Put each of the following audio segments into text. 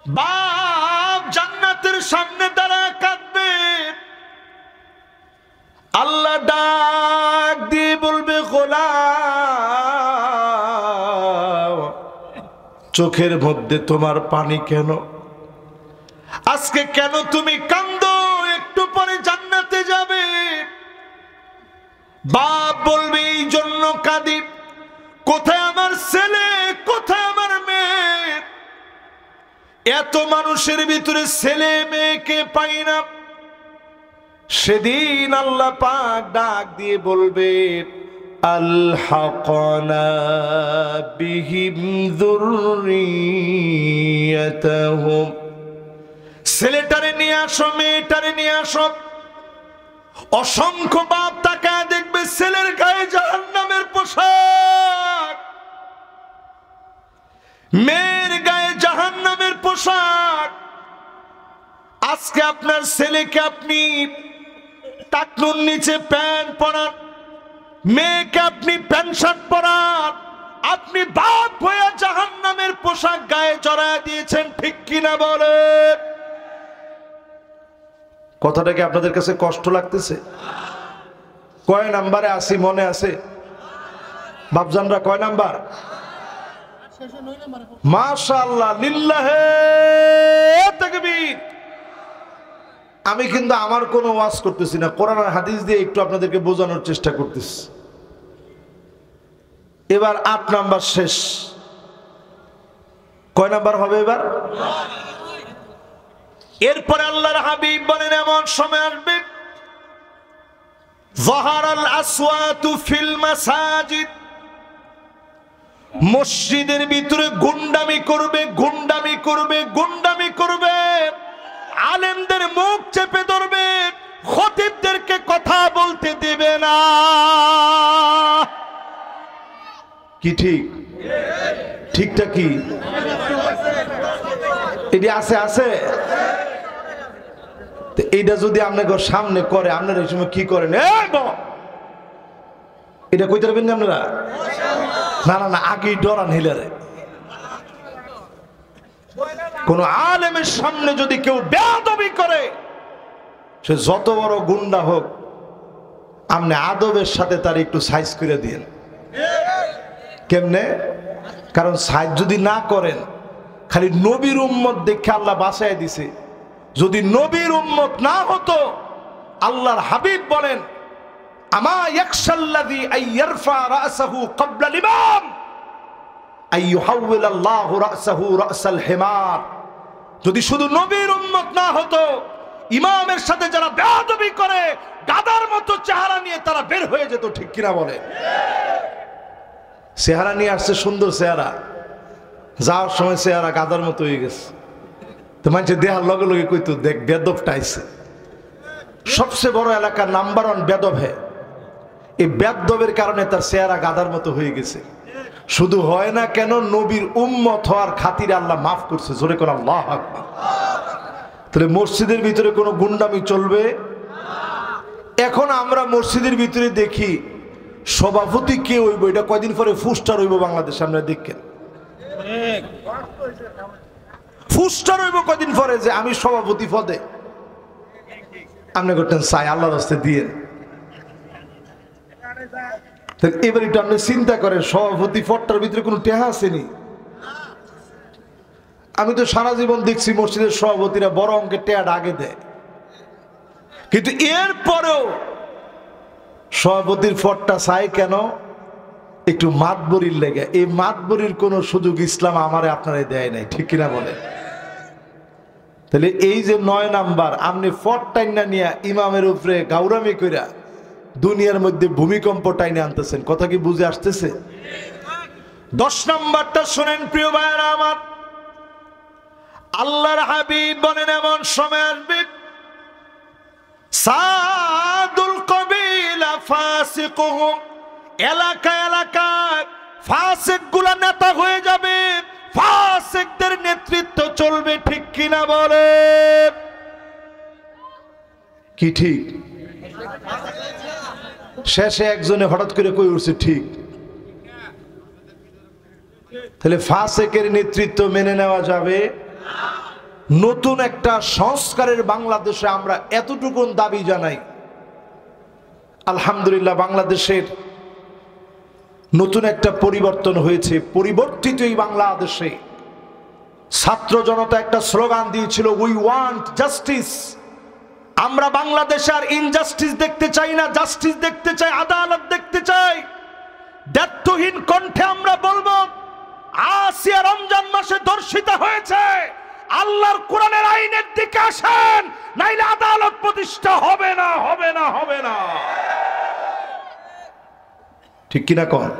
বাপ জান্নাতের সামনে দাঁড়ায় কাঁদবে, আল্লাহ ডাক দিয়ে বলবে, গোলাম চোখের মধ্যে তোমার পানি কেন? আজকে কেন তুমি কান্দো? একটু পরে জান্নাতে যাবে। বাপ বলবে, এই জন্য কাঁদি, কোথায় আমার ছেলে, কোথায় আমার মেয়ে? এত মানুষের ভিতরে ছেলে মেয়েকে পাই না। সেদিন আল্লাহ পাক ডাক দিয়ে বলবে, আলহাকনা বিহিম যুররিয়াতাহুম, ছেলেটারে নিয়ে আসো, মেয়েটারে নিয়ে আসো। অসংখ্য বাপ তাকায় দেখবে ছেলের গায়ে জাহান্নামের পোশাক, মেয়ের গায়ে জাহান্নামের পোশাক। আজকে আপনার ছেলেকে আপনি টাকনুর নিচে প্যান্ট পরান, মেয়েকে আপনি প্যান্ট শার্ট পরান, আপনি বাপ হয়ে জাহান্নামের পোশাক গায়ে জড়ায় দিয়েছেন, ঠিক কিনা বলেন? কথাটা কি আপনাদের কাছে কষ্ট লাগতেছে? কয় নাম্বারে আসি মনে আছে? বাপজানরা কয় নাম্বার? মাশাআল্লাহ, লিল্লাহে তাকবীর। আমি কিন্তু আমার কোনো ওয়াজ করতেছি না, কোরআন আর হাদিস দিয়ে একটু আপনাদেরকে বোঝানোর চেষ্টা করতেছি। এবার 8 নাম্বার শেষ। কয় নাম্বার হবে এবার? এরপরে আল্লাহর হাবিব বলেন, এমন সময় আসবে, যাহারাল আসওয়াতু ফিল মাসাজিদ, মসজিদের ভিতরে গুন্ডামি করবে, গুন্ডামি করবে, গুন্ডামি করবে, আলেমদের মুখ চেপে ধরবে, খতিবদেরকে কথা বলতে দেবে না। কি ঠিক? ঠিকটা কি? এটি আছে আছে। এইটা যদি আপনাকে সামনে করে, আপনারা এই সময় কি করেন? এটা কইতে পারবেন না আপনারা? না না না, আগেই ডরান হিলারে। কোন আলেমের সামনে যদি কেউ বেয়াদবি করে, সে যত বড় গুন্ডা হোক, আপনি আদবের সাথে তার একটু সাইজ করে দিয়েন। কেমনে? কারণ সাইজ যদি না করেন, খালি নবীর উম্মত দেখে আল্লাহ বাঁচায় দিছে। যদি নবীর উম্মত না হতো, আল্লাহর হাবিব বলেন, আমা ইয়াকশাল্লাযী আইয়ারফা রাসাহু ক্বাবলা ইমাম আইয়ুহাউওয়িলাল্লাহু রাসাহু রাসাল হিমার। যদি শুধু নবীর উম্মত না হতো, ইমামের সাথে যারা বেয়াদবি করে, গাধার মতো চেহারা নিয়ে তারা বের হয়ে যেত, ঠিক কিনা বলে? চেহারা নিয়ে আসছে, সুন্দর চেহারা, যাওয়ার সময় চেহারা গাধার মতো হয়ে গেছে। তো মানুষের দেহার লগে লগে কইতো, দেখ বেদবটা আইছে। সবচেয়ে বড় এলাকার নাম্বার 1 বেদব। হ্যাঁ, এই বেদবের কারণে তার চেহারা গাধার মতো হয়ে গেছে। শুধু হয় না কেন, নবীর উম্মত হওয়ার খাতিরে আল্লাহ মাফ করছে। জোরে করে আল্লাহু আকবার। তাহলে মসজিদের ভিতরে কোনো গুন্ডামি চলবে? এখন আমরা মসজিদের ভিতরে দেখি সভাপতি কে হইব, এটা কয়দিন পরে ফুস্টার হইব বাংলাদেশে। আমরা দেখেন ফুস্টার হইব কয়দিন পরে, যে আমি সভাপতি পদে। আপনি করতেন চাই, আল্লাহর রাস্তে দিয়ে। এবার একটু আপনি চিন্তা করেন, সভাপতি পদটার ভিতরে কোনো টেহা আসেনি। আমি তো সারা জীবন দেখছি মসজিদের সভাপতিরা বড় অঙ্কের টেহাটা আগে দেয়, কিন্তু এরপরেও সভাপতির পদটা চাই কেন? একটু মাতবরির লেগে। এই মাতবরির কোনো সুযোগ ইসলাম আমারে আপনারে দেয় নাই, ঠিক কিনা বলে? তাহলে এই যে 9 নাম্বার, আপনি পদ টাইনা নিয়ে ইমামের উপরে গাউরামি কইরা দুনিয়ার মধ্যে ভূমিকম্প টাইনে আনতেছেন। কথা কি বুঝে আসতেছে? 10 নাম্বারটা শুনেন প্রিয় ভাইরা আমার। আল্লাহর হাবিব বলেন, এমন সময় আসবে, সাদুল কবিলা ফাসিকুহুম, এলাকা এলাকায় ফাসিকগুলা নেতা হয়ে যাবে, ফাসিকদের নেতৃত্ব চলবে, ঠিক কিনা বলে? কি ঠিক? শেষে একজনে হঠাৎ করে কই উঠছে, ঠিক। তাহলে ফাসিকের নেতৃত্ব মেনে নেওয়া যাবে? নতুন একটা সংস্কারের বাংলাদেশে আমরা এতটুকুন দাবি জানাই, আলহামদুলিল্লাহ বাংলাদেশের নতুন একটা পরিবর্তন হয়েছে। পরিবর্তিত এই বাংলাদেশে ছাত্র জনতা একটা স্লোগান দিয়েছিল, উই ওয়ান্ট জাস্টিস। আমরা বাংলাদেশে আর ইনজাস্টিস দেখতে চাই না, জাস্টিস দেখতে চাই, আদালত দেখতে চাই। দায়িত্বহীন কণ্ঠে আমরা বলবো, আসিয়া রমজান মাসে ধর্ষিতা হয়েছে, আল্লাহর কোরআনের আইনের দিকে আসেন, নাইলে আদালত প্রতিষ্ঠা হবে না, হবে না, হবে না। ঠিক কিনা কোন?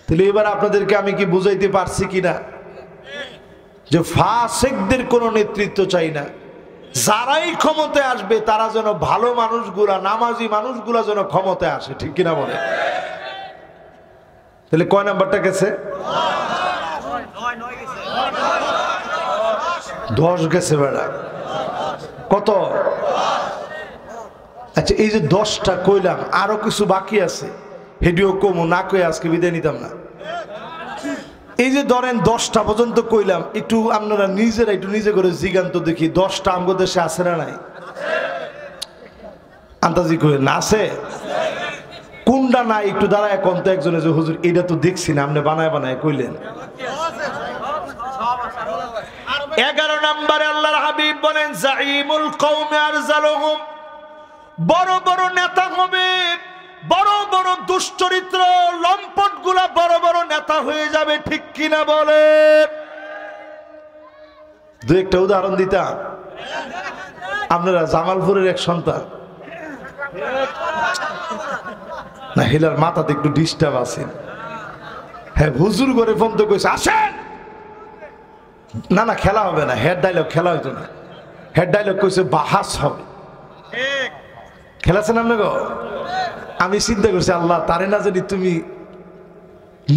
তাহলে এবার আপনাদেরকে আমি কি বুঝাইতে পারছি কিনা যে ফাসিকদের কোনো নেতৃত্ব চাই না, যারাই ক্ষমতায় আসবে তারা যেন ভালো মানুষগুলা, নামাজি মানুষগুলা যেন ক্ষমতায় আসে। ঠিক কিনা বলে? তাহলে কয় নাম্বারটা গেছে? 10 গেছে বেড়া। কত? আচ্ছা, এই যে 10টা কইলাম, আরো কিছু বাকি আছে, হেডিও কমু না কয়ে আজকে বিদায় নিতাম না। এই যে ধরেন 10টা পর্যন্ত কইলাম, একটু আপনারা নিজেরা একটু নিজে করে জিগান্ত দেখি 10টা আমাদের দেশে আছে না নাই? আন্তাজি কই না আছে? কোনটা নাই একটু দাঁড়া এখন তো একজনে যে হুজুর এটা তো দেখছি না, আপনি বানায় বানায় কইলেন। 11 নম্বরে আল্লাহর হাবিব বলেন, জাইমুল কওমি আরজালুহুম, বড় বড় নেতা হবে, বড় বড় দুশ্চরিত্র লম্পট গুলা বড় বড় নেতা হয়ে যাবে। ঠিক কিনা বলে? দু একটা উদাহরণ দিতাম। আপনারা জামালপুরের এক সন্তান না, হিলার মাথাতে একটু ডিস্টার্ব আছে। হ্যাঁ, হুজুর করে ফোন তো কইছে আসেন, না না খেলা হবে না, হেড ডায়লগ খেলা হইতো না, হেড ডায়লগ কইছে বাহাস হবে। খেলাছেন আপনাকে? আমি চিন্তা করছি, আল্লাহ তারে না জানি তুমি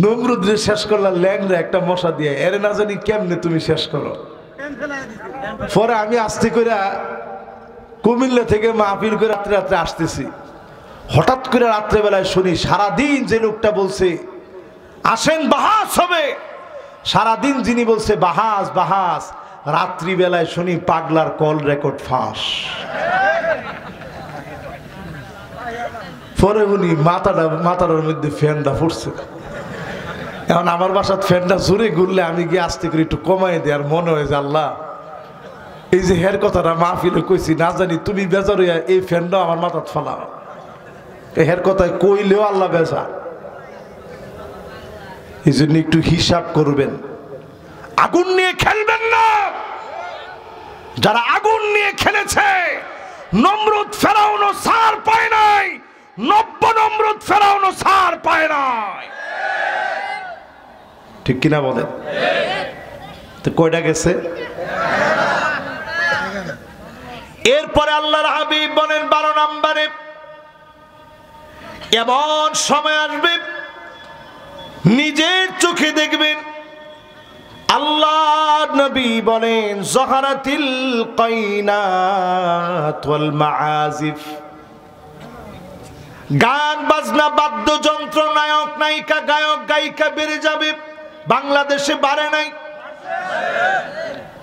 নমরুদরে শেষ করলা ল্যাংরা একটা মশা দিয়ে, এরে না জানি কেমনে তুমি শেষ করো। পরে আমি আস্তে করে কুমিল্লা থেকে মাহফিল করে রাত্রে রাত্রে আসতেছি, হঠাৎ করে রাত্রেবেলায় শুনি সারাদিন যে লোকটা বলছে আসেন বাহাস হবে, সারাদিন যিনি বলছে বাহাস বাহাস, রাত্রিবেলায় শুনি পাগলার কল রেকর্ড ফাঁস। পরে উনি মাথাটার মধ্যে ফ্যানটা ফুটছে। এখন আমার বাসার ফ্যানটা জোরে ঘুরলে আমি গিয়ে আস্তে করে একটু কমাই দিই, আর মনে হয় যে আল্লাহ এই যে হের কথাটা মাহফিলে কইছি, না জানি তুমি বেজার হইয়া এই ফ্যানটা আমার মাথাত ফালাও। এই হের কথায় কইলেও আল্লাহ বেজা। এই জন্য একটু হিসাব করবেন, আগুন নিয়ে খেলবেন না। যারা আগুন নিয়ে খেলেছে, নমরুদ ফেরাউনও ছাড় পায় নাই, নব্য নমরুদ ফেরাউনও ছাড় পায় নাই। ঠিক কিনা বলেন? তো কয়টা গেছে? এরপরে আল্লাহর হাবিব বলেন 12 নম্বরে, এমন সময় আসবে নিজের চোখে দেখবেন। আল্লাহ নবী বলেন, জহরাতিল কাইনাত ওয়াল মাআজিফ, গান বাজনা বাদ্যযন্ত্র, নায়ক নায়িকা, গায়ক গায়িকা বেড়ে যাবে। বাংলাদেশে বাড়ে নাই।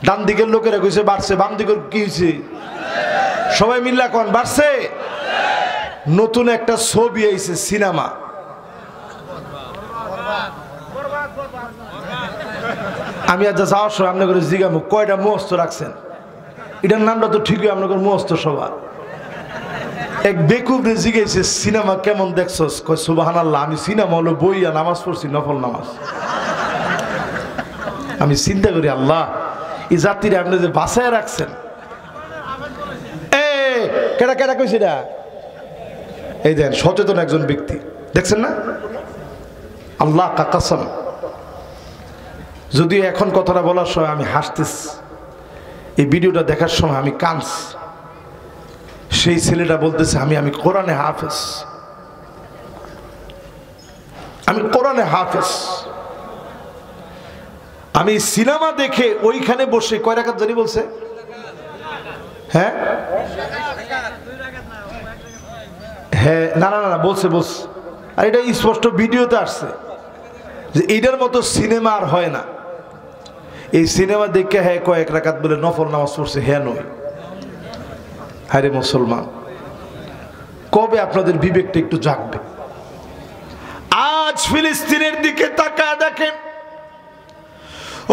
ডান দিকের লোকেরা কইছে বাড়ছে, বাম দিকের কি হয়েছে? সবাই মিল্লা কোন বাড়ছে। নতুন একটা ছবি আইছে, সিনেমা। আমি আজ যাওয়ার সময় আপনাদের জিজ্ঞামু কয়টা মুখস্থ রাখছেন? এটার নামটা তো ঠিকই আপনাদের মুখস্থ সবার। এক বেকুবরে জিজ্ঞাসা, সিনেমা কেমন দেখছস? কয় সুবহানাল্লাহ, আমি সিনেমা হলো বইয়া নামাজ পড়ছি, নফল নামাজ। আমি চিন্তা করি, আল্লাহ এই জাতিরে আপনি যে বাঁচায় রাখছেন। কেডা কেডা কইছে না? এই দেন সচেতন একজন ব্যক্তি, দেখছেন না? আল্লাহ কাকাসম, যদিও এখন কথাটা বলার সময় আমি হাসতেছি, এই ভিডিওটা দেখার সময় আমি কাঁদছি। সেই ছেলেটা বলতেছে, আমি কোরআনে হাফেজ, আমি কোরআনে হাফেজ। আমি সিনেমা দেখে ওইখানে বসে কয় রাকাত জানি বলছে? হ্যাঁ হ্যাঁ, না না না বলছে বলছে। আর এটা স্পষ্ট ভিডিওতে আসছে যে এইটার মতো সিনেমা আর হয় না। এই সিনেমা দেখে হ্যাঁ কয়েক রাকাত বলে নফল নামাজ পড়ছে, হ্যাঁ নয়। হ্যাঁ রে মুসলমান, কবে আপনাদের বিবেকটা একটু জাগবে? আজ ফিলিস্তিনের দিকে তাকায় দেখেন,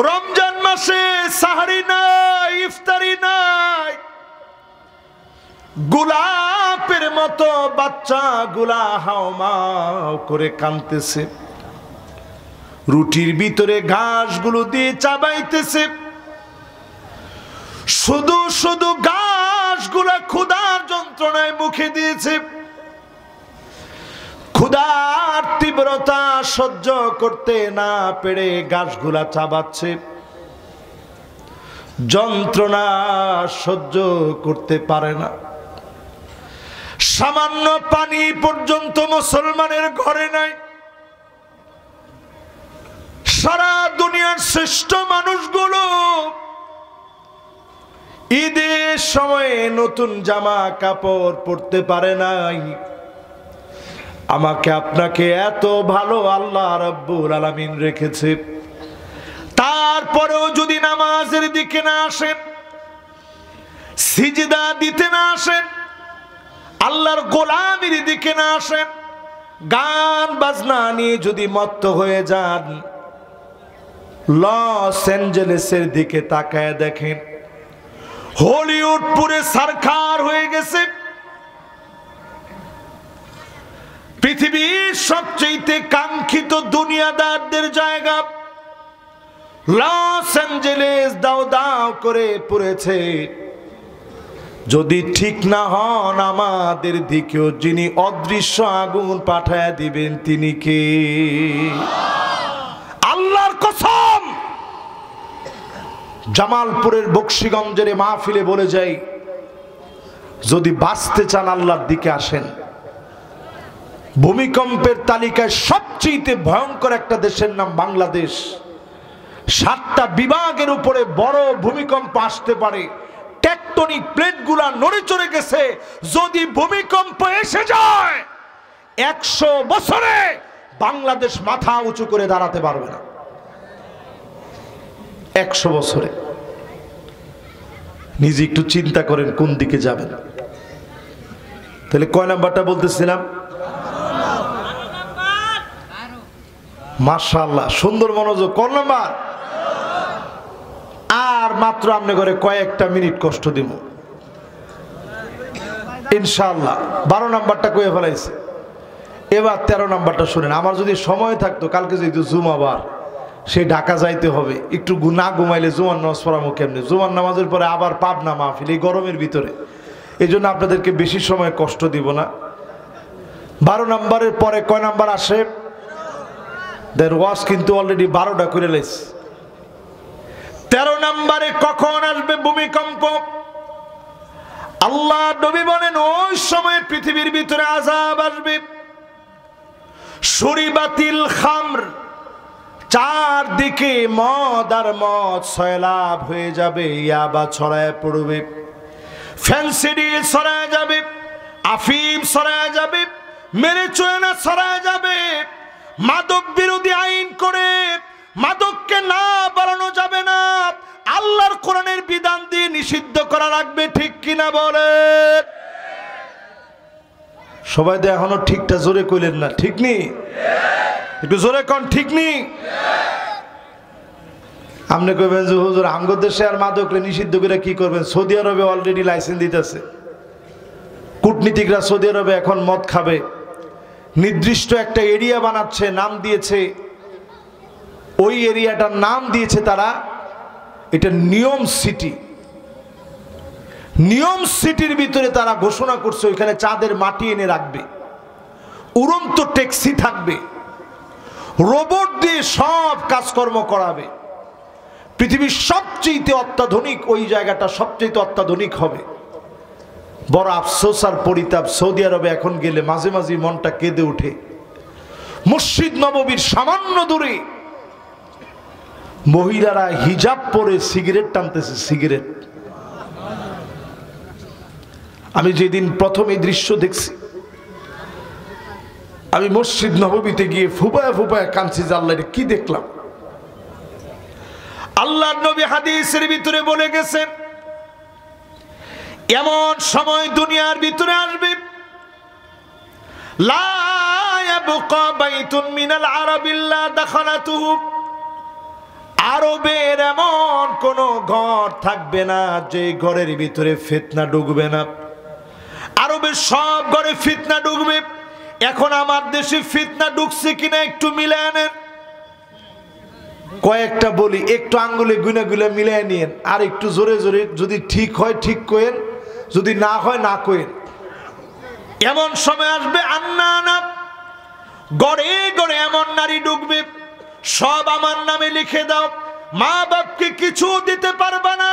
রমজান মাসে সাহারি নাই, ইফতারি নাই, গোলাপের মতো বাচ্চা গুলা হাওমাও করে কাঁদতেছে, রুটির ভিতরে ঘাসগুলো দিয়ে চাবাইতেছে, শুধু শুধু ঘাসগুলা ক্ষুধার যন্ত্রণায় মুখে দিয়েছে, ক্ষুধার তীব্রতা সহ্য করতে না পেরে ঘাসগুলা চাবাচ্ছে, যন্ত্রণা সহ্য করতে পারে না। সামান্য পানি পর্যন্ত মুসলমানের ঘরে নাই। সারা দুনিয়ার শ্রেষ্ঠ মানুষগুলো ঈদের সময়ে নতুন জামা কাপড় পরতে পারে নাই। আমাকে আপনাকে এত ভালো আল্লাহ রাব্বুল আলামিন রেখেছে, তারপরেও যদি নামাজের দিকে না আসেন, সিজদা দিতে না আসেন, আল্লাহর গোলামির দিকে না আসেন, গান বাজনা নিয়ে যদি মত্ত হয়ে যান, লস অ্যাঞ্জেলেসের দিকে তাকায় দেখেন, হলিউড পুরে সরকার হয়ে গেছে। পৃথিবীর সবচেয়ে কাঙ্ক্ষিত দুনিয়াদারদের জায়গা লস অ্যাঞ্জেলেস দাও দাও করে পড়েছে। যদি ঠিক না হন, আমাদের দিকেও যিনি অদৃশ্য আগুন পাঠায় দিবেন তিনি কে? আল্লাহর কসম, জামালপুরের বক্সিগঞ্জের মাহফিলে বলে যাই, যদি বাঁচতে চান আল্লাহর দিকে আসেন। ভূমিকম্পের তালিকায় সবচেয়ে ভয়ঙ্কর একটা দেশের নাম বাংলাদেশ। 7টা বিভাগের উপরে বড় ভূমিকম্প আসতে পারে, টেকটনিক প্লেটগুলা নড়ে চড়ে গেছে। যদি ভূমিকম্প এসে যায়, 100 বছরে বাংলাদেশ মাথা উঁচু করে দাঁড়াতে পারবে না। 100 বছরে। নিজে একটু চিন্তা করেন কোন দিকে যাবেন। তাহলে কয় নাম্বারটা বলতেছিলাম? মাশাআল্লাহ, সুন্দর মনোযোগ। কোন নাম্বার? আর মাত্র আপনি করে কয়েকটা মিনিট কষ্ট দিব ইনশাআল্লাহ। 12 নাম্বারটা কয়ে ফেলাইছে, এবার 13 নাম্বারটা শুনেন। আমার যদি সময় থাকতো, কালকে যেহেতু জুমাবার, সেই ঢাকা যাইতে হবে, একটু না ঘুমাইলে জুমার নামাজ পড়াবো কেমনে? জুমার নামাজের পরে আবার পাবনা মাহফিল, এই গরমের ভিতরে। এই জন্য আপনাদেরকে বেশি সময় কষ্ট দিব না। 12 নাম্বারের পরে কয় নাম্বার আসে? দের ওয়াজ কিন্তু অলরেডি 12টা করে লাইছে। 13 নাম্বারে কখন আসবে ভূমিকম্প? আল্লাহ নবী বলেন, ওই সময় পৃথিবীর ভিতরে আযাব আসবে। শুরিবাতিল খামর, চারদিকে মদ আর মদ সয়লাভ হয়ে যাবে, ইয়াবা ছড়ায় পড়বে, ফ্যান্সিডি ছড়ায় যাবে, আফিম ছড়ায় যাবে, মেরিজুয়ানা ছড়ায় যাবে। মাদক বিরোধী আইন করে মাদককে না বাড়ানো যাবে না, আল্লাহর কোরআনের বিধান দিয়ে নিষিদ্ধ করা লাগবে। ঠিক কিনা বলে? সবাই তো এখনো ঠিকটা জোরে কইলেন না। ঠিক নি? একটু জোরে কোন ঠিক নি? আপনি কইবেন যে হুজুর আমগো দেশে আর মাদকরে নিষিদ্ধ করে কি করবেন? সৌদি আরবে অলরেডি লাইসেন্স দিতেছে। কূটনীতিকরা সৌদি আরবে এখন মদ খাবে, নির্দিষ্ট একটা এরিয়া বানাচ্ছে, নাম দিয়েছে, ওই এরিয়াটার নাম দিয়েছে তারা, এটা নিয়ম সিটি। নিয়ম সিটির ভিতরে তারা ঘোষণা করছে ওইখানে চাঁদের মাটি এনে রাখবে, উড়ন্ত ট্যাক্সি থাকবে, রোবট দিয়ে সব কাজকর্ম করাবে। পৃথিবীর সবচেয়ে অত্যাধুনিক ওই জায়গাটা সবচেয়ে অত্যাধুনিক হবে। বড় আফসোস আর পরিতাপ, সৌদি আরবে এখন গেলে মাঝে মাঝে মনটা কেঁদে ওঠে। মসজিদ নববীর সামান্য দূরে মহিলারা হিজাব পরে সিগারেট টানতেছে, সিগারেট। আমি যেদিন প্রথম এই দৃশ্য দেখছি, আমি মসজিদ নববীতে গিয়ে ফুপায় ফুপায় কাঁদছি যে আল্লাহ কি দেখলাম। আল্লাহর নবী হাদিসের ভিতরে বলে গেছেন, এমন সময় দুনিয়ার ভিতরে আসবে, লা ইয়াবকা বাইতুন মিনাল আরাব ইল্লা দাখালাতুহু, আরবের এমন কোন ঘর থাকবে না যে ঘরের ভিতরে ফিতনা ঢুকবে না। আরবের সব ঘরে ফিতনা ঢুকবে। এখন আমার দেশে ফিতনা ঢুকছে কিনা একটু মিলায় নেন। কয়েকটা বলি, একটু আঙ্গুলে গুনে গুলে মিলিয়ে নিয়েন, আর একটু জোরে জোরে, যদি ঠিক হয় ঠিক কইেন, যদি না হয় না কইেন। এমন সময় আসবে, আন্নানা, গড়ে গড়ে এমন নারী ঢুকবে, সব আমার নামে লিখে দাও, মা বাপকে কিছু দিতে পারবে না,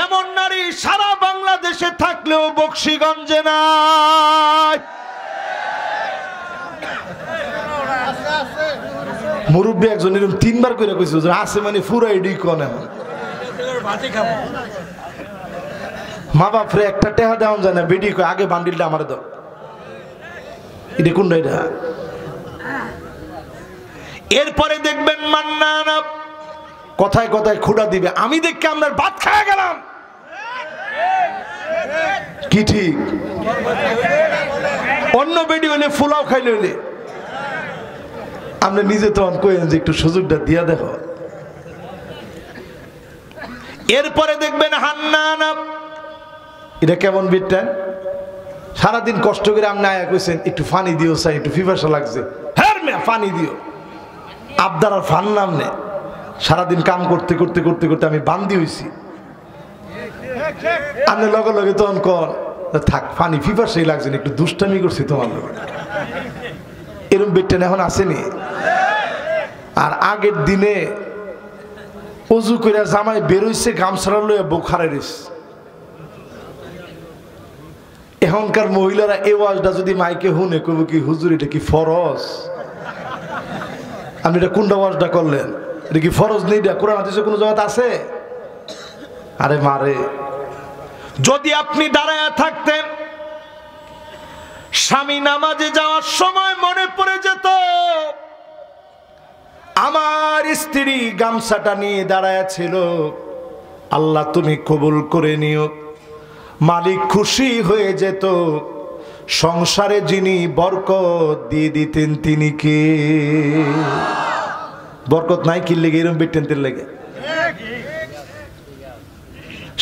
এমন নারী সারা বাংলাদেশে থাকলেও বকশীগঞ্জে নাই। মুরব্বী একজন এরকম 3 বার করে কইছে, আছে মানে পুরাই ডিকন। এখন মা বাপরে একটা টেহা দেওয়া যায় না, বেডি কয় আগে বান্ডিলটা আমার দাও। এটা কোনটা? এটা। এরপরে দেখবেন মান্নানা কথায় কথায় খুঁড়া দিবে, আমি দেখে আপনার ভাত খাওয়া গেলাম। কি ঠিক? অন্য বেডি হইলে ফুলাও খাইলে হইলে আপনি নিজে তখন কইেন যে একটু সুযোগটা দিয়া দেখো। এরপরে দেখবেন হান্নানা, এটা কেমন বিটটা? সারাদিন কষ্ট করে আপনি আয়া কইছেন একটু পানি দিও, চাই একটু পিপাসা লাগছে, হ্যাঁ মেয়া পানি দিও। আবদার আর ফান নাম নে, সারাদিন কাম করতে করতে করতে করতে আমি বান্দি হইছি। আপনি লগে লগে তখন কর থাক, পানি পিপাসাই লাগছে না, একটু দুষ্টামি করছি তোমার লগে। এরকম বেটটা এখন আসেনি। আর আগের দিনে অজু করে জামাই বেরোইছে, গামছাড়া লইয়া বউ খাড়াই রইছে। এখনকার মহিলারা এই ওয়াজটা যদি মাইকে হুনে কইব কি, হুজুর এটা কি ফরজ? আপনি এটা কোনটা ওয়াজটা করলেন? এটা কি ফরজ নেই? কোরআন হাদিসে কোনো জায়গাতে আছে? আরে মারে, যদি আপনি দাঁড়ায়া থাকতেন, স্বামী নামাজে যাওয়ার সময় মনে পড়ে যেত আমার স্ত্রী গামছাটা নিয়ে দাঁড়ায়া ছিল, আল্লাহ তুমি কবুল করে নিও, মালিক খুশি হয়ে যেত, সংসারে যিনি বরকত দিয়ে দিতেন তিনি কে? বরকত নাই কি লেগে এরকম বেটেনদের লেগে?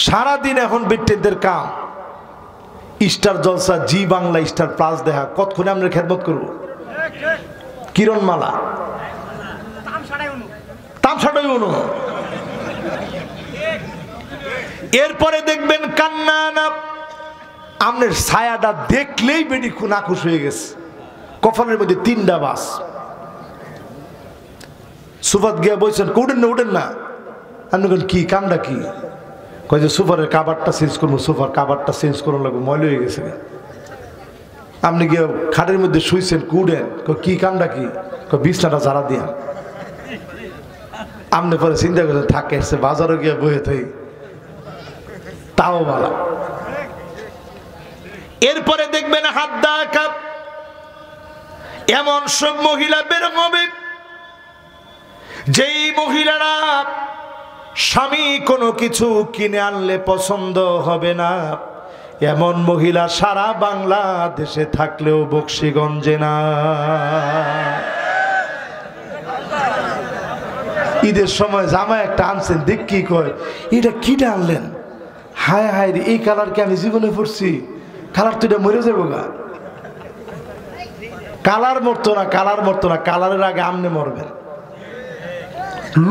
সারাদিন এখন বেটেনদের কাম স্টার জলসা, জি বাংলা, স্টার প্লাস দেখা, কতক্ষণে আমরা খেদমত করব? কিরণমালা, তামসাটাই অনু। এরপরে দেখবেন কান্নানা, আপনার ছায়াটা দেখলেই বেডি নাখুশ হয়ে গেছে, কফনের মধ্যে 3টা বাস। সুফাত গিয়া বলছেন উঠেন না উঠেন না। আপনি কি কামটা কি? কয় যে সুফারের কাবারটা চেঞ্জ করবো, সুফার কাবারটা চেঞ্জ করার লাগবে, ময়লা হয়ে গেছে। আপনি গিয়ে খাটের মধ্যে শুইছেন, কুড়েন, কি কামটা কি? বিছনাটা ঝাড়া দিয়া। আপনি পরে চিন্তা করছেন থাকে সে বাজারও গিয়ে বয়ে থাই, তাও ভালো। এরপরে দেখবেন হাত দেখা, এমন সব মহিলা বের হবে যেই মহিলারা স্বামী কোনো কিছু কিনে আনলে পছন্দ হবে না, এমন মহিলা সারা বাংলাদেশে থাকলেও বকশীগঞ্জে না। ঈদের সময় জামা একটা আনছেন, দেখ কি কয়, এটা কিটা আনলেন? হায় হায় রে, এই কালারকে আমি জীবনে পড়ছি, কালার তো এটা মরে যাবো গা। কালার মরতো না, কালার মরতো না, কালারের আগে আমনে মরবেন।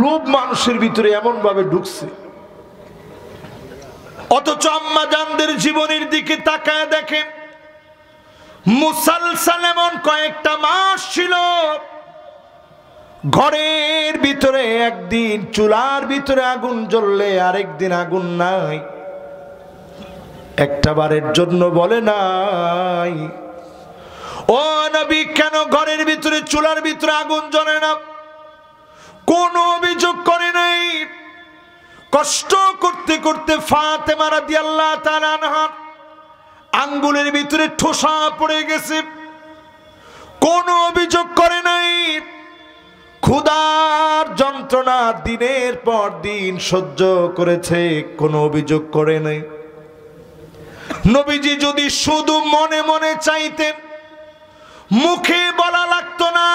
লোভ মানুষের ভিতরে এমন ভাবে ঢুকছে, অথচ আম্মা জানদের জীবনের দিকে তাকায় দেখেন, মুসালসাল এমন কয়েকটা মাস ছিল, ঘরের ভিতরে একদিন চুলার ভিতরে আগুন জ্বললে আরেকদিন আগুন নাই, একটা বারের জন্য বলে নাই ও নবী কেন ঘরের ভিতরে চুলার ভিতরে আগুন জ্বলে না? কোন অভিযোগ করে নাই। কষ্ট করতে করতে ফাতেমা রাদিয়াল্লাহু তাআলা আনহা আঙ্গুলের ভিতরে ঠোসা পড়ে গেছে, কোন অভিযোগ করে নাই। ক্ষুধার যন্ত্রণা দিনের পর দিন সহ্য করেছে, কোনো অভিযোগ করে নাই। নবীজি যদি শুধু মনে মনে চাইতেন, মুখে বলা লাগতো না,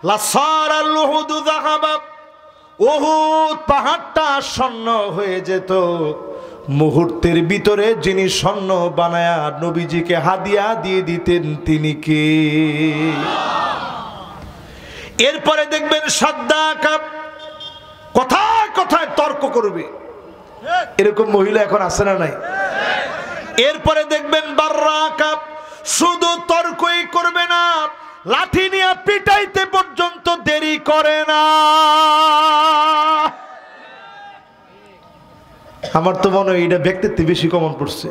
লাসারাল উহুদু যাহাবা, উহুদ পাহাড়টা স্বর্ণ হয়ে যেত। মুহূর্তের ভিতরে যিনি স্বর্ণ বানায়া নবীজিকে হাদিয়া দিয়ে দিতেন তিনি কে? এরপরে দেখবেন সাদ্দাকা কথায় কথায় তর্ক করবে, এরকম মহিলা এখন আছে না নাই? এরপরে দেখবেন বাররাকা শুধু তর্কই করবে না, লাঠি নিয়ে পিটাইতে পর্যন্ত দেরি করে না। আমার তো মনে হয় এটা ব্যক্তিত্ব বেশি কমন পড়ছে।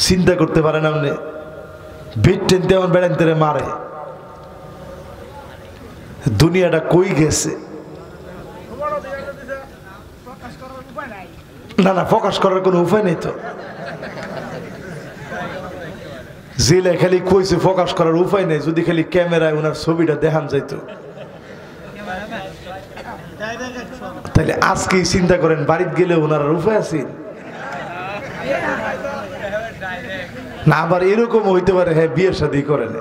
চিন্তা করতে পারেন আপনি, বেড টেনতে আমার বেড়াইতে মারে, দুনিয়াটা কই গেছে। না না, প্রকাশ করার কোনো উপায় নেই তো। জেলে খালি কইছে প্রকাশ করার উপায় নেই, যদি খালি ক্যামেরায় ওনার ছবিটা দেখান যাইতো। তাহলে আজকেই চিন্তা করেন, বাড়িতে গেলে ওনার উপায় আছে না? আবার এরকম হইতে পারে, হ্যাঁ বিয়ের শাদী করেন,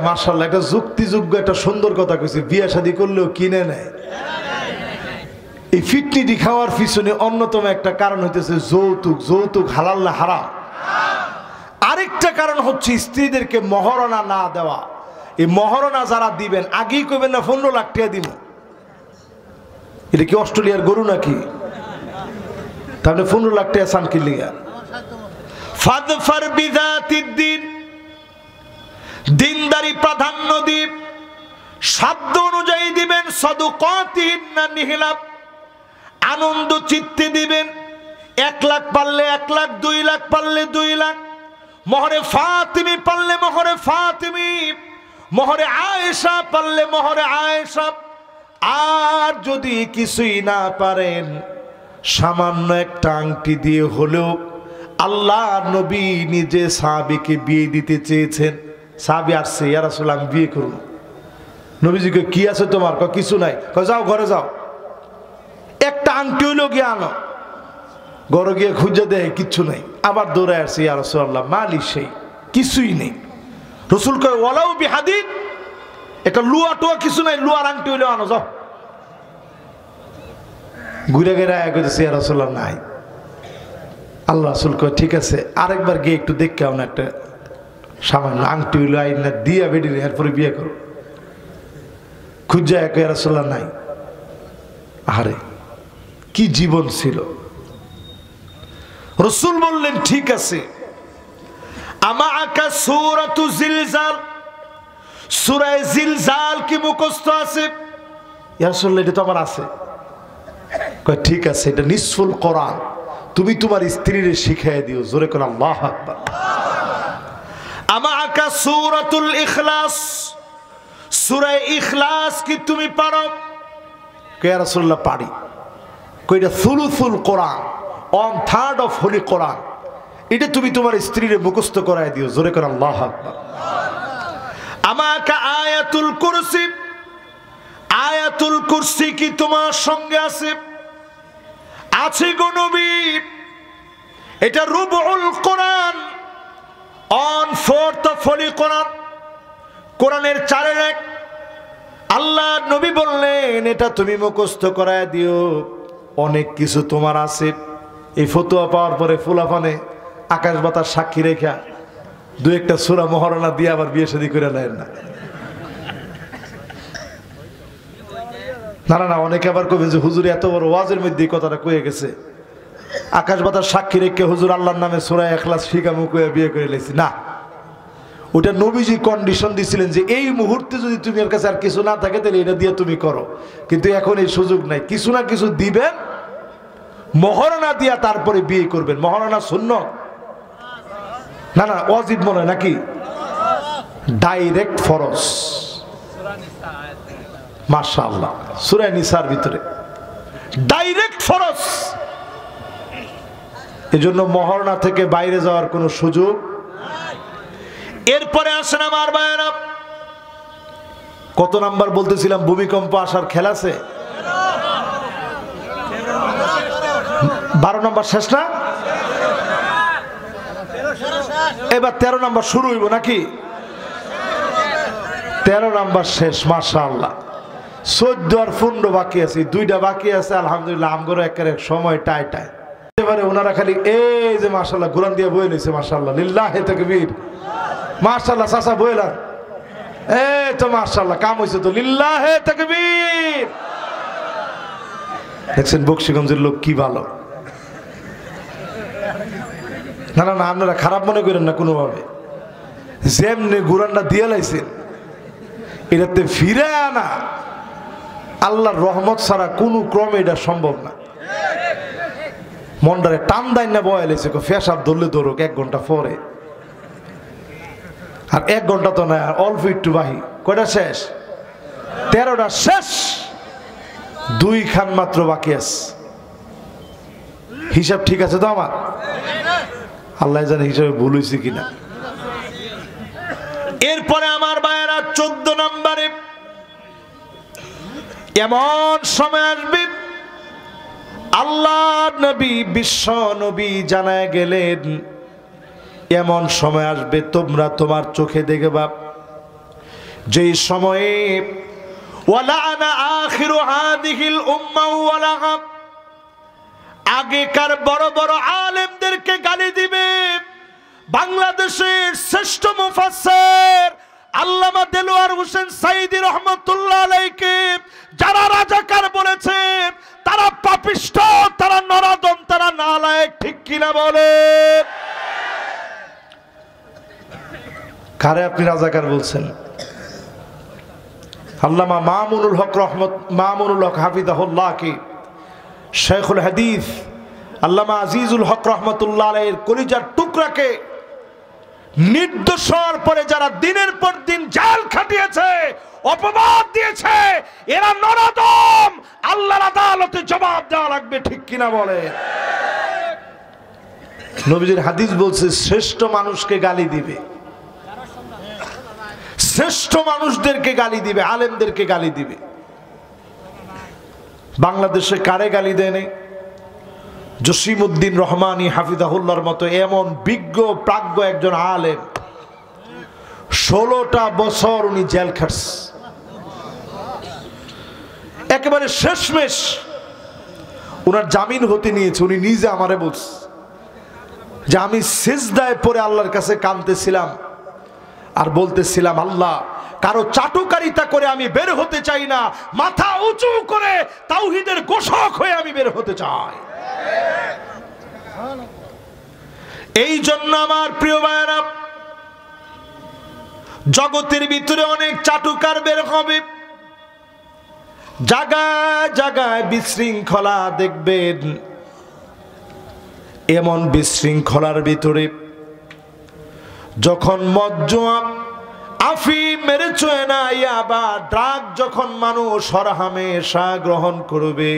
মাশাআল্লাহ একটা যুক্তিযোগ্য একটা সুন্দর কথা কইছে, বিয়ে শাদী করলেও কিনে নেয়। এই ফিটনিটি খাওয়ার পিছনে অন্যতম একটা কারণ হইতেছে যৌতুক। যৌতুক হালাল না হারাম? আরেকটা কারণ হচ্ছে স্ত্রীদেরকে মহারণা না দেওয়া। এই মহারণা যারা দিবেন আগেই কইবেন না 15 লাখ টাকা দিব। এটা কি অস্ট্রেলিয়ার গরু নাকি? তাহলে 15 লাখ টাকা চান কি লিগা? ফাদফার বিযাতিদ দ্বীন, দিনদারি প্রাধান্য দিন, শব্দ অনুযায়ী দিবেন। সাদুকাতিন না নিহিলাপ, আনন্দ চিত্তে দিবেন। 1 লাখ পারলে 1 লাখ, 2 লাখ পারলে 2 লাখ, মোহরে ফাতিমি পারলে মোহরে ফাতিমি, মোহরে আয়েশা পারলে মোহরে আয়েশা। আর যদি কিছুই না পারেন, সামান্য একটা আংটি দিয়ে হলেও, আল্লাহ নবী নিজে সাহাবীকে বিয়ে দিতে চেয়েছেন। সাহাবী আসছে, ইয়া রাসূলুল্লাহ আমি বিয়ে করব। নবীজিকে কি আছে তোমার? কিছু নাই। যাও ঘরে যাও, একটা আংটি হইলেও গিয়ে আনো। ঘরে গিয়ে খুঁজে দেয় কিচ্ছু নাই, আবার দৌড়ে আসছে, ইয়া রাসূলুল্লাহ মালি সেই কিছুই নেই। রসুল কয় ওয়ালাউ বিহাদিদ, একটা লুয়া টুয়া কিছু নাই, লুয়ার আংটি হইলেও আনো, যাও। ঘুরে ঘুরে আয়া কইতেছে ইয়া রাসূলুল্লাহ নাই। আল্লাহ রাসূল কয় ঠিক আছে, আরেকবার গিয়ে একটু দেখে আও না, একটা সামান্য আংটি হইলো আইনা দিয়া বেডিরে, এরপরে বিয়ে করো। খুঁজা এক, ইয়া রাসূলুল্লাহ নাই। আরে কি জীবন ছিল! রাসূল বললেন ঠিক আছে, আমাকা সূরাতু জিলজাল, সূরা জিলজাল কি মুখস্থ আছে? ইয়া রাসূলুল্লাহ এটা তো আমার আছে। কয় ঠিক আছে, এটা নিসফুল কোরআন, তুমি তোমার স্ত্রীরে শিখিয়ে দিও। জোরে করে আল্লাহু আকবার। আমাকা সূরাতুল ইখলাস, সূরা ইখলাস কি তুমি পারো? কয় ইয়া রাসূলুল্লাহ পারি। কয় এটা সুলুসুল কোরআন, 1/3 অফ হোলি কোরআন, এটা তুমি তোমার স্ত্রীরে মুখস্থ করায় দিও। জোরে করে আল্লাহু আকবার। আমাকা আয়াতুল কুরসি, আয়াতুল কুরসি কি তোমার সঙ্গে আছে? আছে গো নবী, এটা রুবুল কোরআন, 1/4 অফ হোলি কোরআন, কোরআনের 4/1। আল্লাহ নবী বললেন এটা তুমি মুখস্থ করায় দিও। অনেক কিছু তোমার আছে। এই ফতোয়া পাওয়ার পরে ফুলাফানে আকাশ বাতাস সাক্ষী রেখা 2-1টা সূরা মহারণা দিয়ে আবার বিয়ে শাদী করে নেন না। না না না, অনেকে আবার কবেন যে হুজুর এত বড় ওয়াজের মধ্যে এই কথাটা কয়ে গেছে, আকাশ বাতাস সাক্ষী রেখে হুজুর আল্লাহর নামে সূরা ইখলাস শিখামু কয়ে বিয়ে করে লেছি না। ওটা নবীজি কন্ডিশন দিছিলেন যে এই মুহূর্তে যদি তুমি এর কাছে আর কিছু না থাকে তাহলে এটা দিয়ে তুমি করো, কিন্তু এখন এই সুযোগ নাই। কিছু না কিছু দিবেন, মহারণা দিয়া তারপরে বিয়ে করবেন। মহারণা সুন্নাত না, না ওয়াজিব মনে হয় নাকি? ডাইরেক্ট ফরজ। মাশাআল্লাহ, সূরা নিসার ভিতরে ডাইরেক্ট ফরজ। এজন্য মহারণা থেকে বাইরে যাওয়ার কোনো সুযোগ এরপরে আসেন আমার ভাইয়েরা, কত নাম্বার বলতেছিলাম ভূমিকম্প আসার খেলা আছে? 12 নাম্বার শেষ না? এবার 13 নাম্বার শুরু হইব নাকি? 13 নাম্বার শেষ, মাশাআল্লাহ। 14 আর 15 বাকি আছে, 2টা বাকি আছে। আলহামদুলিল্লাহ আমগরও এক সময় টাই টাই এবারে ওনারা খালি এই যে মাশাআল্লাহ কোরআন দিয়ে বই নিছে, মাশাআল্লাহ, লিল্লাহি তাকবীর, মাশাআল্লাহ। চাচা বইলাম, এই তো মাশাআল্লাহ কাম হইছে তো, লিল্লাহি তাকবীর। দেখছেন বকশীগঞ্জের লোক কি ভালো। না না না, আপনারা খারাপ মনে করেন না কোনোভাবে। যেমনি কোরআনটা দিয়ে লাইছেন, এটাতে ফিরে আনা আল্লাহর রহমত ছাড়া কোনো ক্রমে এটা সম্ভব না। মন্ডারে টান দেয় না বয়া লেছে, ফেসাব ধরলে ধরুক 1 ঘন্টা পরে, আর 1 ঘন্টা তো না, অল্প একটু বাহি। কয়টা শেষ? 13টা শেষ, 2 খান মাত্র বাকি আছে। হিসাব ঠিক আছে তো আমার? আল্লাহ জানে হিসাবে ভুল হয়েছে কিনা। এরপরে আমার ভাইয়েরা 14 নম্বরে এমন সময় আসবে, আল্লাহ নবী বিশ্ব নবী জানায় গেলেন, এমন সময় আসবে তোমরা তোমার চোখে দেখবা, যেই সময়ে ওয়ালানা আখিরু হাদিহিল উম্মাহ ওয়ালাহা, আগেকার বড় বড় আলেমদেরকে গালি দিবে। বাংলাদেশের শ্রেষ্ঠ মুফাসসির আল্লামা দেলোয়ার হোসেন সাইদী রহমাতুল্লাহ আলাইহি যারা রাজাকার বলেছে, তারা পাপিষ্ঠ, তারা নরাদম, তারা নালায়েক, ঠিক কিনা বলে? কারে আপনি রাজাকার বলছেন? আল্লামা মামুনুল হক হাফিজাহুল্লাহ কি শেখুল হাদিস আল্লামা আজিজুল হক রহমতুল্লাহ আলাইহির কলিজার টুকরাকে নির্দোষ হওয়ার পরে যারা দিনের পর দিন জেল খাটিয়েছে, অপবাদ দিয়েছে, এরা নরাদম, আল্লাহর আদালতে জবাব দেওয়া লাগবে, ঠিক কিনা বলে? নবীজির হাদিস বলছে শ্রেষ্ঠ মানুষকে গালি দিবে, শ্রেষ্ঠ মানুষদেরকে গালি দিবে, আলেমদেরকে গালি দিবে। বাংলাদেশে কারে গালি দেয়? জসিমউদ্দিন রহমানী হাফিজাহুল্লাহর মতো এমন বিজ্ঞ প্রাজ্ঞ একজন আলেম, 16টা বছর উনি জেল খাটছে। একেবারে শেষমেশ উনার জামিন হতে নিয়েছে। উনি নিজে আমারে বলছে যে আমি সিজদায় পড়ে আল্লাহর কাছে কাঁদতেছিলাম আর বলতেছিলাম, আল্লাহ, কারো চাটুকারিতা করে আমি বের হতে চাই না, মাথা উঁচু করে তাওহীদের ঘোষক হয়ে আমি বের হতে চাই। এই জন্য আমার প্রিয় ভাইয়েরা, জগতের ভিতরে অনেক চাটুকার বের হবে, জায়গায় জায়গায় বিশৃঙ্খলা দেখবেন। এমন বিশৃঙ্খলার ভিতরে যখন মজ্জুয়া, আফিম, মেরেচুয়েনা, ইয়াবা, ড্রাগ যখন মানুষ হরহামেশা গ্রহণ করবে,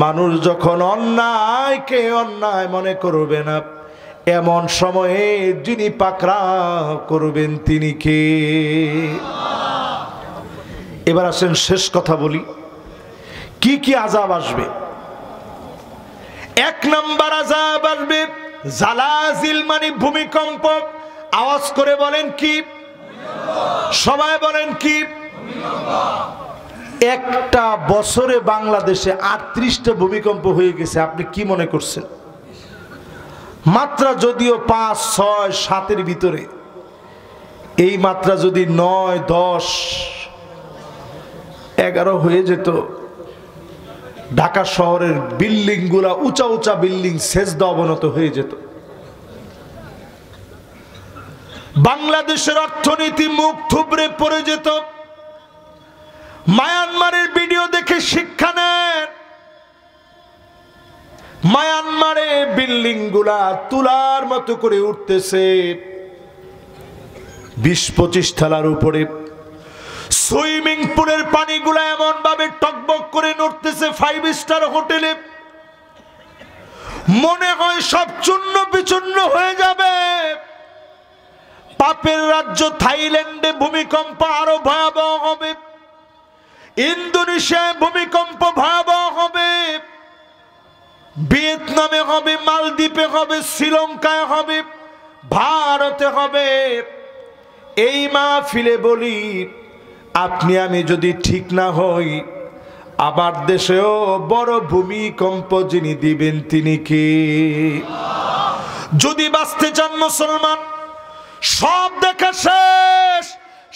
মানুষ যখন অন্যায়কে অন্যায় মনে করবে না, এমন সময়ে যিনি পাকড়াও করবেন তিনি কে? এবার আসেন শেষ কথা বলি, কি কি আযাব আসবে। 1 নাম্বার আযাব আসবে জালাজিল, মানে ভূমিকম্প। আওয়াজ করে বলেন কি? সবাই বলেন কি? একটা বছরে বাংলাদেশে 38টা ভূমিকম্প হয়ে গেছে। আপনি কি মনে করছেন? মাত্রা যদিও 5, 6, 7-এর ভিতরে, এই মাত্রা যদি 9, 10, 11 হয়ে যেত, ঢাকা শহরের বিল্ডিং গুলা, উঁচা উঁচা বিল্ডিং সেজদা অবনত হয়ে যেত। বাংলাদেশের অর্থনীতি মুখ থুবড়ে পড়ে যেত। মায়ানমারের ভিডিও দেখে শিক্ষা নেন। মায়ানমারে বিল্ডিং গুলা তুলার মতো করে উঠতেছে, 20-25 তলার উপরে। সুইমিং পুলের পানিগুলা এমন ভাবে টকবক করে নড়তেছে 5 স্টার হোটেলে, মনে হয় সব চূর্ণ বিচূর্ণ হয়ে যাবে। পাপের রাজ্য থাইল্যান্ডে ভূমিকম্প আরো ভয়াবহ হবে, ইন্দোনেশিয়ায় ভূমিকম্প ভয়াবহ হবে, ভিয়েতনামে হবে, মালদ্বীপে হবে, শ্রীলঙ্কায় হবে, ভারতে হবে। এই মাহফিলে বলি, আপনি আমি যদি ঠিক না হই, আমার দেশেও বড় ভূমিকম্প যিনি দিবেন তিনি কে? যদি বাঁচতে চান মুসলমান, সব দেখা শেষ,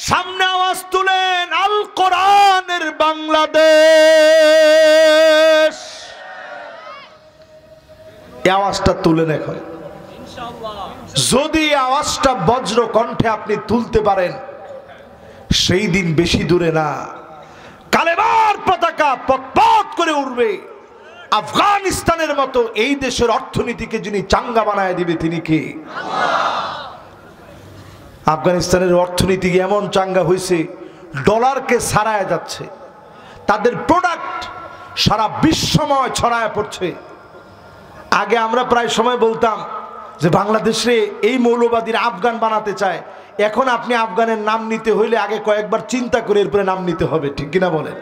সামনে আওয়াজ তুলেন, আল কোরআনের বাংলাদেশ। এই আওয়াজটা তুলেন এখন। যদি আওয়াজটা বজ্র কণ্ঠে আপনি তুলতে পারেন, সেই দিন বেশি দূরে না, কালেমার পতাকা পথ করে উঠবে। আফগানিস্তানের মতো এই দেশের অর্থনীতিকে যিনি চাঙ্গা বানায় দিবে তিনি কে? আফগানিস্তানের অর্থনীতি এমন চাঙ্গা হয়েছে, ডলারকে ছাড়ায় যাচ্ছে, তাদের প্রোডাক্ট সারা বিশ্বময় ছড়ায় পড়ছে। আগে আমরা প্রায় সময় বলতাম যে বাংলাদেশে এই মৌলবাদীরা আফগান বানাতে চায়। এখন আপনি আফগানের নাম নিতে হইলে আগে কয়েকবার চিন্তা করে এরপরে নাম নিতে হবে, ঠিক কিনা বলেন?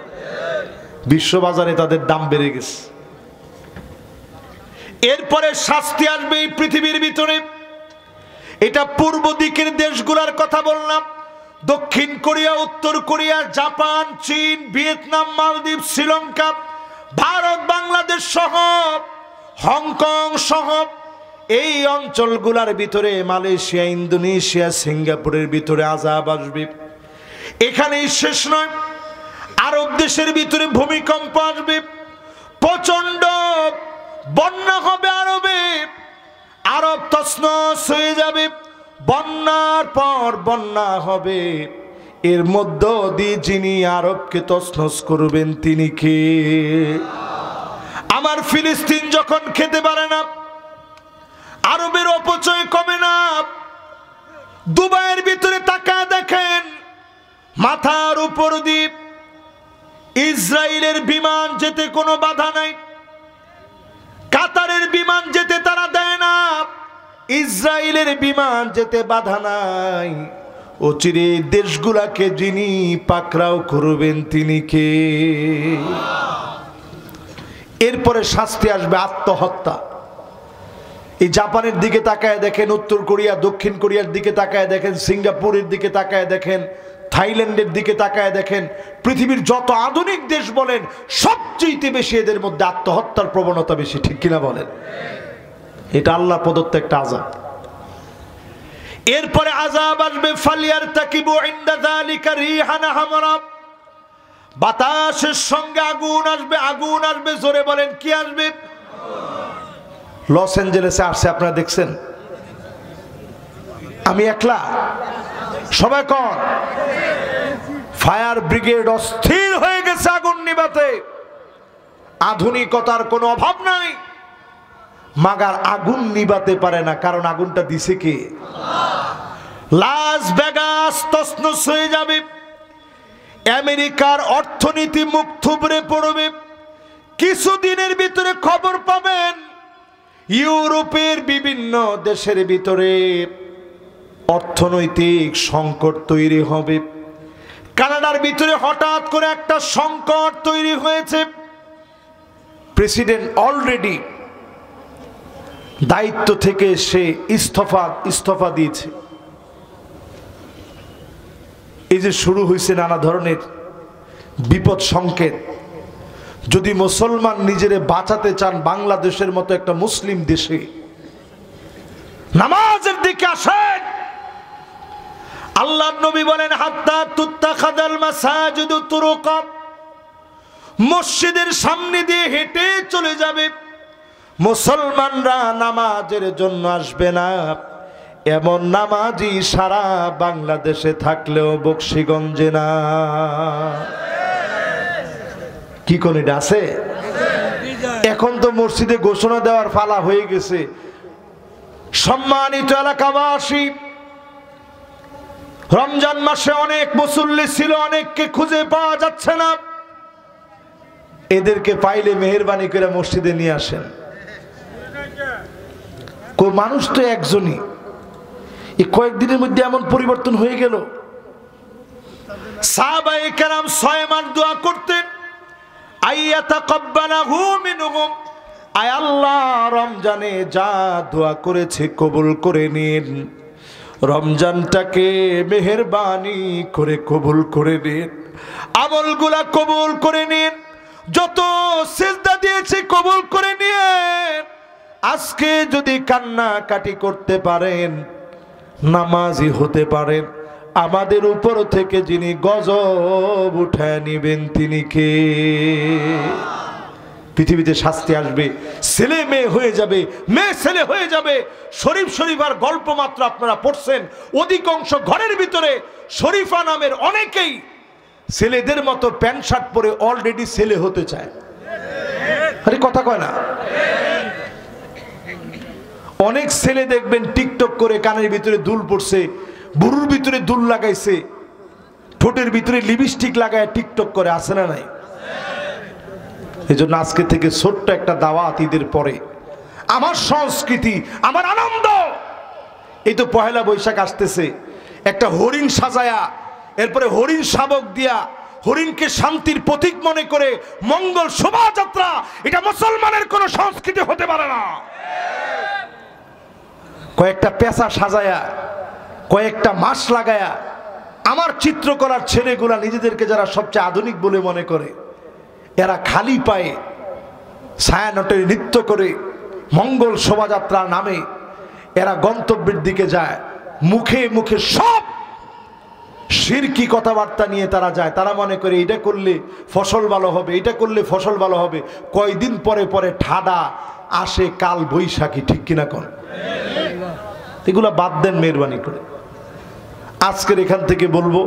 বিশ্ববাজারে তাদের দাম বেড়ে গেছে। এরপরে শাস্তি আসবে এই পৃথিবীর ভিতরে। এটা পূর্ব দিকের দেশগুলোর কথা বললাম, দক্ষিণ কোরিয়া, উত্তর কোরিয়া, জাপান, চীন, ভিয়েতনাম, মালদ্বীপ, শ্রীলঙ্কা, ভারত, বাংলাদেশ সহ, হংকং সহ এই অঞ্চলগুলোর ভিতরে, মালয়েশিয়া, ইন্দোনেশিয়া, সিঙ্গাপুরের ভিতরে আযাব আসবে। এখানেই শেষ নয়, আরব দেশের ভিতরে ভূমিকম্প আসবে, প্রচন্ড বন্যা হবে আরবে, আরব তছনছ হয়ে যাবে, বন্যার পর বন্যা হবে। এর মধ্য দিয়ে যিনি আরবকে তছনছ করবেন তিনি কে? আমার ফিলিস্তিন যখন খেতে পারে না, আরবের অপচয় কমে না। দুবাইয়ের ভিতরে তাকায় দেখেন, মাথার উপর দিয়ে ইসরায়েলের বিমান যেতে কোনো বাধা নাই, কাতারের বিমান যেতে তারা দেয় না, ইসরায়েলের বিমান যেতে বাধা নাই। অচিরে দেশগুলাকে যিনি পাকড়াও করবেন তিনি কে? এরপরে শাস্তি আসবে আত্মহত্যা। এই জাপানের দিকে তাকায় দেখেন, উত্তর কোরিয়া, দক্ষিণ কোরিয়ার দিকে তাকায় দেখেন, সিঙ্গাপুরের দিকে তাকায় দেখেন, থাইল্যান্ডের দিকে তাকায় দেখেন, পৃথিবীর যত আধুনিক দেশ বলেন সবচেয়ে বেশি এদের মধ্যে আত্মহত্যার প্রবণতা বেশি, ঠিক কিনা বলেন? এটা আল্লাহ প্রদত্ত একটা আযাব। এরপরে আযাব আসবে, ফালিয়ারতাকিবু ইনদা যালিকা রিহান হামরা, বাতাসের সঙ্গে আগুন আসবে। আগুন আসবে, জোরে বলেন কি আসবে? লস অ্যাঞ্জেলেসে আসছে, আপনারা দেখছেন? আমি একলা, সবাই কন। ফায়ার ব্রিগেড অস্থির হয়ে গেছে আগুন নিভাতে। আধুনিকতার কোনো অভাব নাই, মাগার আগুন নিভাতে পারে না, কারণ আগুনটা দিছে কে? লাস ভেগাস তছনছ হয়ে যাবে, আমেরিকার অর্থনীতি মুখ থুবড়ে পড়বে। কিছুদিনের ভিতরে খবর পাবেন ইউরোপের বিভিন্ন দেশের ভিতরে অর্থনৈতিক সংকট তৈরি হবে। কানাডার ভিতরে হঠাৎ করে একটা সংকট তৈরি হয়েছে। প্রেসিডেন্ট অলরেডি দায়িত্ব থেকে সে ইস্তফা দিয়েছে। এই যে শুরু হয়েছে নানা ধরনের বিপদ সংকেত। যদি মুসলমান নিজেরে বাঁচাতে চান, বাংলাদেশের মতো একটা মুসলিম দেশে নামাজের দিকে আসেন। আল্লাহর নবী বলেন, হাত্তা তুত্তাখাদাল মাসাজিদু তুরুকা, মসজিদের সামনে দিয়ে হেঁটে চলে যাবে। মুসলমানরা নামাজের জন্য আসবে না, এমন নামাজি সারা বাংলাদেশে থাকলেও বকশীগঞ্জে না। কি কোন এটা আছে? এখন তো মসজিদে ঘোষণা দেওয়ার পালা হয়ে গেছে, সম্মানিত এলাকাবাসী, রমজান মাসে অনেক মুসল্লি ছিল, অনেককে খুঁজে পাওয়া যাচ্ছে না। এদেরকে পাইলে মেহেরবানি করে মসজিদে নিয়ে আসেন। মানুষ তো একজনই, এই কয়েকদিনের মধ্যে এমন পরিবর্তন হয়ে গেল। সাহাবায়ে কেরাম 6 মাস দোয়া করতেন, আইয়াতাকাব্বালাহু মিনহুম, আয় আল্লাহ রমজানে যা দোয়া করেছে কবুল করে নিন, রমজানটাকে মেহেরবানি করে কবুল করে নিন, আমলগুলা কবুল করে নিন, যত সিজদা দিয়েছে কবুল করে নিন। আজকে যদি কান্নাকাটি করতে পারেন, নামাজি হতে পারেন, আমাদের উপর থেকে যিনি গজব উঠায় নিবেন তিনি কে? পৃথিবীতে শাস্তি আসবে, ছেলে মেয়ে হয়ে যাবে, মেয়ে ছেলে হয়ে যাবে। শরীফ শরীফার গল্প মাত্র আপনারা পড়ছেন, অধিকাংশ ঘরের ভিতরে শরীফা নামের অনেকেই ছেলেদের মতো প্যান্ট শার্ট পরে অলরেডি ছেলে হতে চায়। আরে কথা কয় না? অনেক ছেলে দেখবেন টিকটক করে কানের ভিতরে দুল পড়ছে, বুড়ুর ভিতরে দুল লাগাইছে, ঠোঁটের ভিতরে লিপস্টিক লাগায় টিকটক করে, আসে না নাই? এই জন্য আজকে থেকে ছোট্ট একটা দাওয়াত ঈদের পরে, আমার সংস্কৃতি, আমার আনন্দ। এই তো পহেলা বৈশাখ আসতেছে, একটা হরিণ সাজায়া, এরপরে হরিণ শাবক দিয়া, হরিণকে শান্তির প্রতীক মনে করে মঙ্গল শোভাযাত্রা, এটা মুসলমানের কোন সংস্কৃতি হতে পারে না। কয়েকটা পেশা সাজায়া, কয়েকটা মাস লাগায়া, আমার চিত্রকলার ছেলেগুলা নিজেদেরকে যারা সবচেয়ে আধুনিক বলে মনে করে, এরা খালি পায়ে ছায়ানটের নৃত্য করে মঙ্গল শোভাযাত্রার নামে এরা গন্তব্যের দিকে যায়। মুখে মুখে সব শিরকি কথাবার্তা নিয়ে তারা যায়। তারা মনে করে এটা করলে ফসল ভালো হবে, এটা করলে ফসল ভালো হবে। কয়দিন পরে পরে ঠাডা আসে কাল বৈশাখী, ঠিক কিনা কোন? এগুলা বাদ দেন মেহরবানি করে। আজকের এখান থেকে বলবো,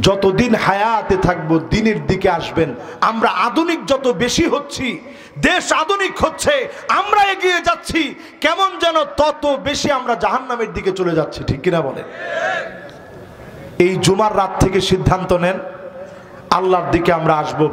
যতদিন হায়াতে থাকবো দিনের দিকে আসবেন। আমরা আধুনিক যত বেশি হচ্ছি, দেশ আধুনিক হচ্ছে, আমরা এগিয়ে যাচ্ছি, কেমন যেন তত বেশি আমরা জাহান্নামের দিকে চলে যাচ্ছি, ঠিক কিনা বলেন? এই জুমার রাত থেকে সিদ্ধান্ত নেন, আল্লাহর দিকে আমরা আসবো।